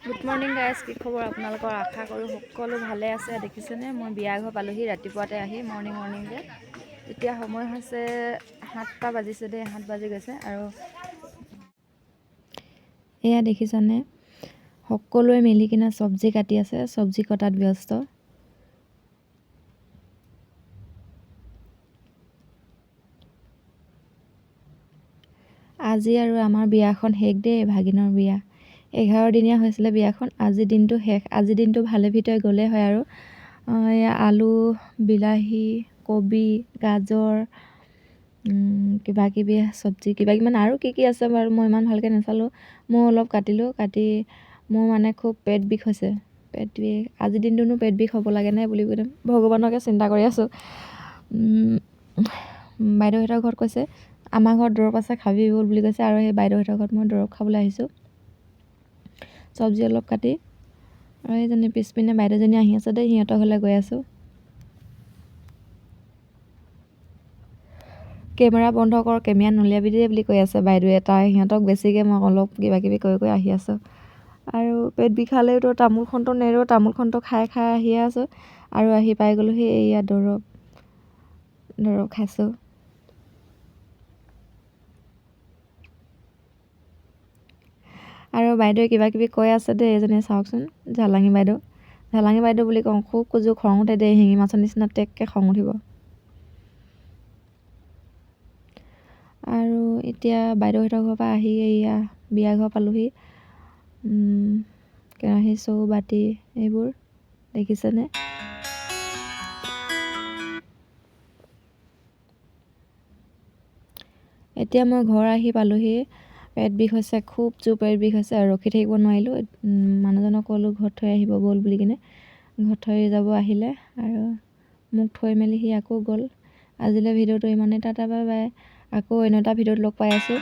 Good morning guys, কি খবৰ আপোনালোকৰ? আশা কৰোঁ সকলো ভালে আছে। দেখিছেনে মই বিয়া ঘৰ পালোহি ৰাতিপুৱাতে আহি মৰ্ণিংকৈ। এতিয়া সময় হৈছে 7টা বাজিছে দেই, 7 বাজি গৈছে। আৰু এয়া দেখিছানে সকলোৱে মিলি কিনে চব্জি কাটি আছে, চব্জি কটাত ব্যস্ত। আজি আৰু আমাৰ বিয়াখন শেষ দেই, ভাগিনৰ বিয়া। 11 দিনীয়া হৈছিলে বিয়াখন, আজি দিনটো শেষ। আজি দিনটো ভালে ভিতৰে গ'লেই হয় আৰু এয়া আলু, বিলাহী, কবি, গাজৰ, কিবা কিবি চব্জি কিবা কিবি মানে আৰু কি আছে বাৰু মই ইমান ভালকৈ নাচালোঁ। মই অলপ কাটিলোঁ, কাটি মোৰ মানে খুব পেট বিষ হৈছে। পেট বিষ আজিৰ দিনটোনো পেট বিষ হ'ব লাগে নে বুলি কৈ ভগৱানকে চিন্তা কৰি আছোঁ। বাইদেউহঁতৰ ঘৰত কৈছে আমাৰ ঘৰত দৰৱ আছে খাবি ব'ল বুলি কৈছে, আৰু সেই বাইদেউহঁতৰ ঘৰত মই দৰৱ খাবলৈ আহিছোঁ। চব্জি অলপ কাটি আৰু সেইজনী পিছপিনে বাইদেউজনী আহি আছে দেই, সিহঁতৰ ঘৰলৈ গৈ আছোঁ। কেমেৰা বন্ধ কৰ, কেমেৰা নুলিয়াবি দেই বুলি কৈ আছে বাইদেৱে। সিহঁতক বেছিকৈ মই অলপ কিবা কিবি কৈ আহি আছোঁ। আৰু পেট বিষালেওতো তামোলখনটো নেৰোঁ, তামোলখনটো খাই আহিয়ে আছোঁ। আৰু আহি পাই গ'লোহি, এয়া দৰৱ খাইছোঁ। আৰু বাইদেৱে কিবা কিবি কৈ আছে দেই, এজনীয়ে চাওকচোন, ঝালাঙী বাইদেউ বুলি কওঁ, খুব খং উঠে দেই, শিঙি মাছৰ নিচিনা টেককৈ খং উঠিব। আৰু এতিয়া বাইদেউহঁতৰ ঘৰৰ পৰা আহি এয়া বিয়া ঘৰ পালোহি। কেৰাহী, চৌ, বাতি এইবোৰ দেখিছেনে? এতিয়া মই ঘৰ আহি পালোহি। পেট বিষ হৈছে, খুব জোৰ পেট বিষ হৈছে, আৰু ৰখি থাকিব নোৱাৰিলোঁ। মানুহজনক ক'লোঁ ঘৰত থৈ আহিব ব'ল বুলি কিনে, ঘৰত থৈ যাব আহিলে আৰু মোক থৈ মেলি সি আকৌ গ'ল। আজিলৈ ভিডিঅ'টো ইমানেই, টাটা বাই বাই। আকৌ অন্য এটা ভিডিঅ'ত লগ পাই আছোঁ।